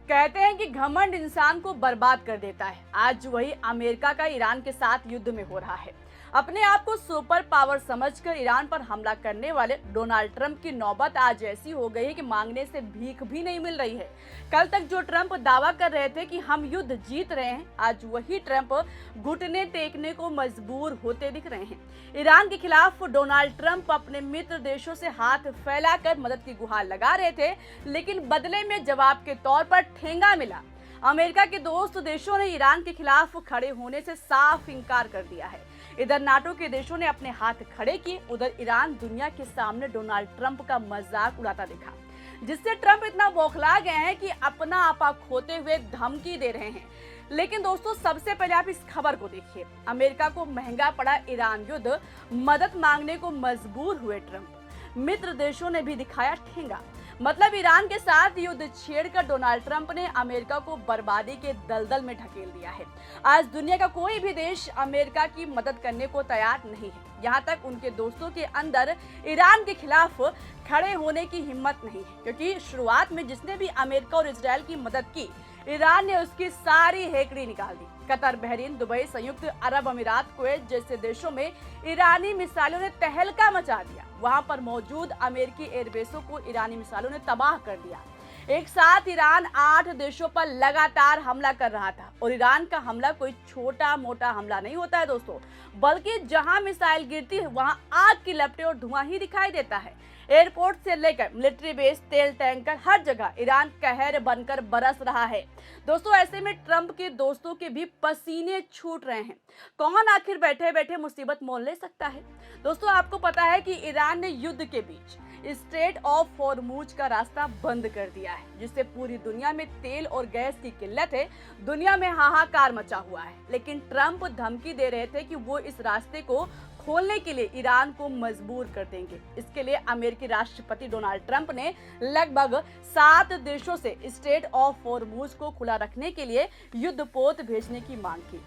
कहते हैं कि घमंड इंसान को बर्बाद कर देता है। आज वही अमेरिका का ईरान के साथ युद्ध में हो रहा है। अपने आप को सुपर पावर समझकर ईरान पर हमला करने वाले डोनाल्ड ट्रंप की नौबत आज ऐसी हो गई है कि मांगने से भीख भी नहीं मिल रही है। कल तक जो ट्रंप दावा कर रहे थे कि हम युद्ध जीत रहे हैं, आज वही ट्रंप घुटने टेकने को मजबूर होते दिख रहे हैं। ईरान के खिलाफ डोनाल्ड ट्रंप अपने मित्र देशों से हाथ फैलाकर मदद की गुहार लगा रहे थे, लेकिन बदले में जवाब के तौर पर ठेंगा मिला। अमेरिका के दोस्त देशों ने ईरान के खिलाफ खड़े होने से साफ इनकार कर दिया है। इधर नाटो के देशों ने अपने हाथ खड़े किए, उधर ईरान दुनिया के सामने डोनाल्ड ट्रंप का मजाक उड़ाता दिखा, जिससे ट्रंप इतना बौखला गए हैं कि अपना आपा खोते हुए धमकी दे रहे हैं। लेकिन दोस्तों, सबसे पहले आप इस खबर को देखिए। अमेरिका को महंगा पड़ा ईरान युद्ध, मदद मांगने को मजबूर हुए ट्रंप। मित्र देशों ने भी दिखाया ठेंगा। मतलब ईरान के साथ युद्ध छेड़कर डोनाल्ड ट्रंप ने अमेरिका को बर्बादी के दलदल में ढकेल दिया है। आज दुनिया का कोई भी देश अमेरिका की मदद करने को तैयार नहीं है। यहाँ तक उनके दोस्तों के अंदर ईरान के खिलाफ खड़े होने की हिम्मत नहीं है, क्योंकि शुरुआत में जिसने भी अमेरिका और इजराइल की मदद की, ईरान ने उसकी सारी हेकड़ी निकाल दी। कतर, बहरीन, दुबई, संयुक्त अरब अमीरात, कुवैत जैसे देशों में ईरानी मिसाइलों ने तहलका मचा दिया। वहां पर मौजूद अमेरिकी एयरबेसों को ईरानी मिसाइलों ने तबाह कर दिया। एक साथ ईरान 8 देशों पर लगातार हमला कर रहा था, और ईरान का हमला कोई छोटा मोटा हमला नहीं होता है दोस्तों, बल्कि जहां मिसाइल गिरती है वहां आग की लपटें और धुआं ही दिखाई देता है। एयरपोर्ट से लेकर मिलिट्री बेस, तेल टैंकर, हर जगह ईरान कहर बनकर बरस रहा है। दोस्तों, ऐसे में ट्रंप के दोस्तों के भी पसीने छूट रहे हैं। कौन आखिर बैठे बैठे मुसीबत मोल ले सकता है? दोस्तों, आपको पता है कि ईरान ने युद्ध के बीच स्ट्रेट ऑफ हॉर्मुज का रास्ता बंद कर दिया है, जिससे पूरी दुनिया में तेल और गैस की किल्लत है। दुनिया में हाहाकार मचा हुआ है, लेकिन ट्रंप धमकी दे रहे थे कि वो इस रास्ते को खोलने के लिए ईरान को मजबूर कर देंगे। इसके लिए अमेरिकी राष्ट्रपति डोनाल्ड ट्रंप ने लगभग 7 देशों से स्ट्रेट ऑफ हॉर्मुज को खुला रखने के लिए युद्धपोत भेजने की मांग की।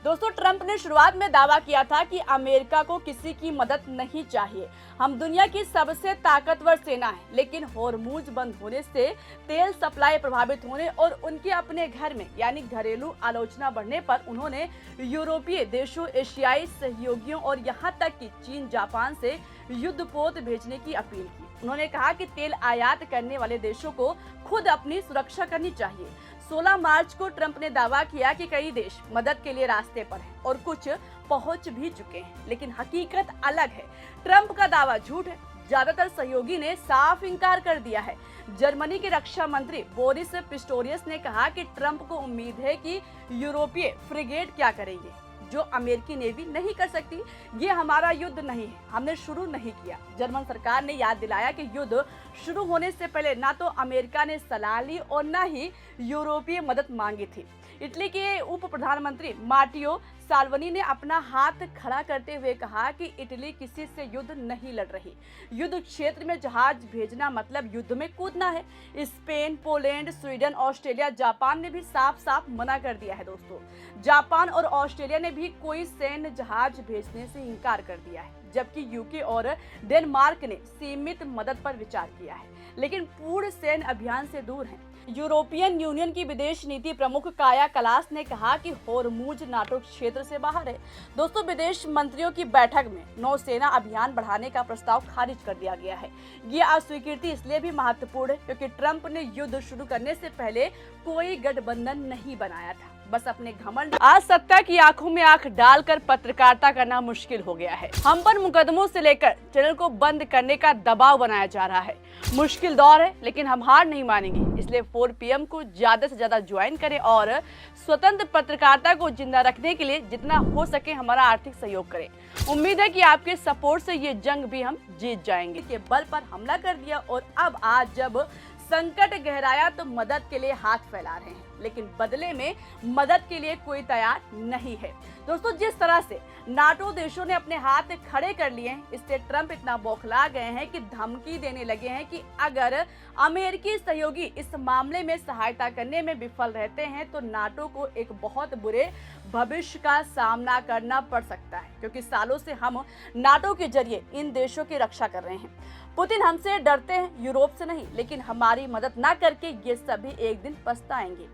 दोस्तों, ट्रंप ने शुरुआत में दावा किया था कि अमेरिका को किसी की मदद नहीं चाहिए, हम दुनिया की सबसे ताकतवर सेना है। लेकिन हॉर्मुज बंद होने से तेल सप्लाई प्रभावित होने और उनके अपने घर में यानी घरेलू आलोचना बढ़ने पर उन्होंने यूरोपीय देशों, एशियाई सहयोगियों और यहाँ तक कि चीन, जापान से युद्धपोत भेजने की अपील की। उन्होंने कहा कि तेल आयात करने वाले देशों को खुद अपनी सुरक्षा करनी चाहिए। 16 मार्च को ट्रंप ने दावा किया कि कई देश मदद के लिए रास्ते पर हैं और कुछ पहुंच भी चुके हैं, लेकिन हकीकत अलग है। ट्रंप का दावा झूठ है। ज्यादातर सहयोगी ने साफ इनकार कर दिया है। जर्मनी के रक्षा मंत्री बोरिस पिस्टोरियस ने कहा कि ट्रंप को उम्मीद है कि यूरोपीय फ्रिगेट क्या करेंगे, जो अमेरिकी नेवी नहीं कर सकती। ये हमारा युद्ध नहीं है, हमने शुरू नहीं किया। जर्मन सरकार ने याद दिलाया कि युद्ध शुरू होने से पहले ना तो अमेरिका ने सलाह ली और ना ही यूरोपीय मदद मांगी थी। इटली के उप प्रधानमंत्री मार्टियो साल्वनी ने अपना हाथ खड़ा करते हुए कहा कि इटली किसी से युद्ध नहीं लड़ रही। युद्ध क्षेत्र में जहाज भेजना मतलब युद्ध में कूदना है। Spain, Poland, Sweden, Australia, Japan ने भी साफ साफ मना कर दिया है। दोस्तों, जापान और ऑस्ट्रेलिया ने भी कोई सैन्य जहाज भेजने से इनकार कर दिया है, जबकि यूके और डेनमार्क ने सीमित मदद पर विचार किया है, लेकिन पूर्ण सैन्य अभियान से दूर हैं। यूरोपियन यूनियन की विदेश नीति प्रमुख काया कलास ने कहा कि हॉर्मुज नाटो क्षेत्र से बाहर है। दोस्तों, विदेश मंत्रियों की बैठक में नौसेना अभियान बढ़ाने का प्रस्ताव खारिज कर दिया गया है। ये अस्वीकृति इसलिए भी महत्वपूर्ण है क्योंकि ट्रंप ने युद्ध शुरू करने से पहले कोई गठबंधन नहीं बनाया था, बस अपने घमंड। आज सत्ता की आंखों में आंख डालकर पत्रकारिता करना मुश्किल हो गया है। हम पर मुकदमों से लेकर चैनल को बंद करने का दबाव बनाया जा रहा है। मुश्किल दौर है, लेकिन हम हार नहीं मानेंगे। इसलिए 4 PM को ज्यादा से ज्यादा ज्वाइन करें और स्वतंत्र पत्रकारिता को जिंदा रखने के लिए जितना हो सके हमारा आर्थिक सहयोग करें। उम्मीद है कि आपके सपोर्ट से ये जंग भी हम जीत जाएंगे। के बल पर हमला कर दिया और अब आज जब संकट गहराया तो मदद के लिए हाथ फैला रहे हैं, लेकिन बदले में मदद के लिए कोई तैयार नहीं है। दोस्तों, जिस तरह से नाटो देशों ने अपने हाथ खड़े कर लिए हैं, इससे ट्रंप इतना बौखला गए हैं कि धमकी देने लगे हैं कि अगर अमेरिकी सहयोगी इस मामले में सहायता करने में विफल रहते हैं तो नाटो को एक बहुत बुरे भविष्य का सामना करना पड़ सकता है, क्योंकि सालों से हम नाटो के जरिए इन देशों की रक्षा कर रहे हैं। पुतिन हमसे डरते हैं, यूरोप से नहीं, लेकिन हमारी मदद ना करके ये सभी एक दिन पछताएंगे।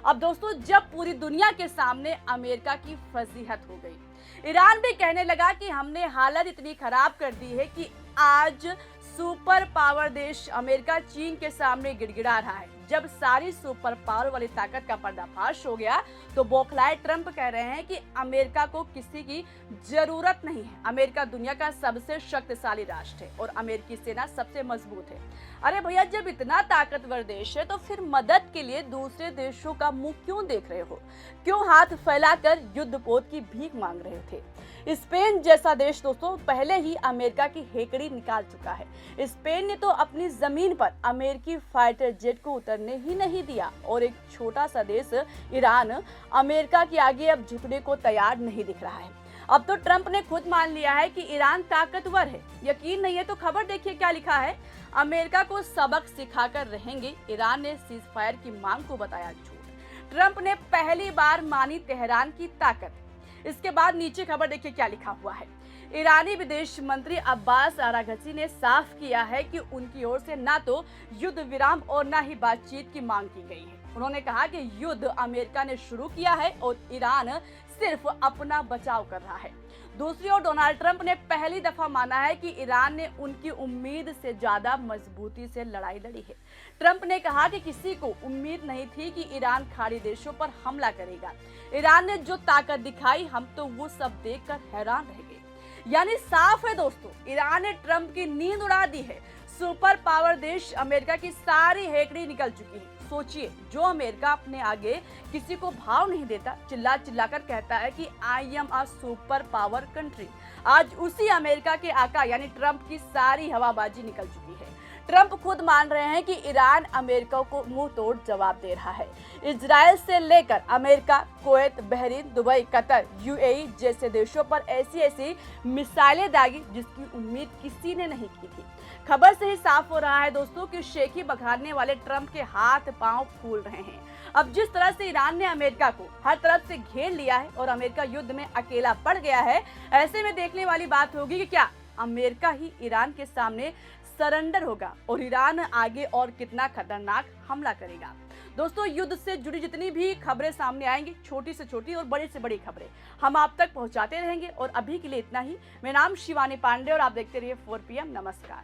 अब दोस्तों, जब पूरी दुनिया के सामने अमेरिका की फजीहत हो गई, ईरान भी कहने लगा कि हमने हालत इतनी खराब कर दी है कि आज सुपर पावर देश अमेरिका चीन के सामने गिड़गिड़ा रहा है। जब सारी सुपर पावर वाली ताकत का पर्दाफाश हो गया तो बौखलाए ट्रंप कह रहे हैं कि अमेरिका को किसी की जरूरत नहीं है। अमेरिका दुनिया का सबसे शक्तिशाली राष्ट्र है और अमेरिकी सेना सबसे मजबूत है। अरे भैया, जब इतना ताकतवर देश है तो फिर मदद के लिए दूसरे देशों का मुंह क्यों देख रहे हो? क्यों हाथ फैलाकर युद्ध पोत की भीख मांग रहे थे? स्पेन जैसा देश दोस्तों पहले ही अमेरिका की हेकड़ी निकाल चुका है। स्पेन ने तो अपनी जमीन पर अमेरिकी फाइटर जेट को उतरने ही नहीं दिया और एक छोटा सा देश ईरान अमेरिका के आगे अब झुकने को तैयार नहीं दिख रहा है। अब तो ट्रंप ने खुद मान लिया है कि ईरान ताकतवर है। यकीन नहीं है तो खबर देखिए क्या लिखा है। अमेरिका को सबक सिखाकर रहेंगे, ईरान ने सीज फायर की मांग को बताया झूठ। ट्रंप ने पहली बार मानी तेहरान की ताकत। इसके बाद नीचे खबर देखिए क्या लिखा हुआ है। ईरानी विदेश मंत्री अब्बास अरागची ने साफ किया है कि उनकी ओर से ना तो युद्ध विराम और ना ही बातचीत की मांग की गई है। उन्होंने कहा कि युद्ध अमेरिका ने शुरू किया है और ईरान सिर्फ अपना बचाव कर रहा है। दूसरी ओर डोनाल्ड ट्रंप ने पहली दफा माना है कि ईरान ने उनकी उम्मीद से ज्यादा मजबूती से लड़ाई लड़ी है। ट्रंप ने कहा कि किसी को उम्मीद नहीं थी कि ईरान खाड़ी देशों पर हमला करेगा। ईरान ने जो ताकत दिखाई, हम तो वो सब देखकर हैरान रह गए। यानी साफ है दोस्तों, ईरान ने ट्रंप की नींद उड़ा दी है। सुपर पावर देश अमेरिका की सारी हेकड़ी निकल चुकी है। सोचिए, जो अमेरिका अपने आगे किसी को भाव नहीं देता, चिल्ला चिल्ला कर कहता है कि I am a super power country, आज उसी अमेरिका के आका यानी ट्रंप की सारी हवाबाजी निकल चुकी है। ट्रंप खुद मान रहे हैं कि ईरान अमेरिका को मुंह तोड़ जवाब दे रहा है। इजराइल से लेकर America, Kuwait, Bahrain, Dubai, Qatar, UAE जैसे देशों पर ऐसी मिसाइलें दागी जिसकी उम्मीद किसी ने नहीं की थी। खबर से ही साफ हो रहा है दोस्तों कि शेखी बघाड़ने वाले ट्रंप के हाथ पांव फूल रहे हैं। अब जिस तरह से ईरान ने अमेरिका को हर तरफ से घेर लिया है और अमेरिका युद्ध में अकेला पड़ गया है, ऐसे में देखने वाली बात होगी कि क्या अमेरिका ही ईरान के सामने सरेंडर होगा और ईरान आगे और कितना खतरनाक हमला करेगा। दोस्तों, युद्ध से जुड़ी जितनी भी खबरें सामने आएंगी, छोटी से छोटी और बड़ी से बड़ी खबरें हम आप तक पहुंचाते रहेंगे। और अभी के लिए इतना ही। मेरा नाम शिवानी पांडे और आप देखते रहिए 4 PM। नमस्कार।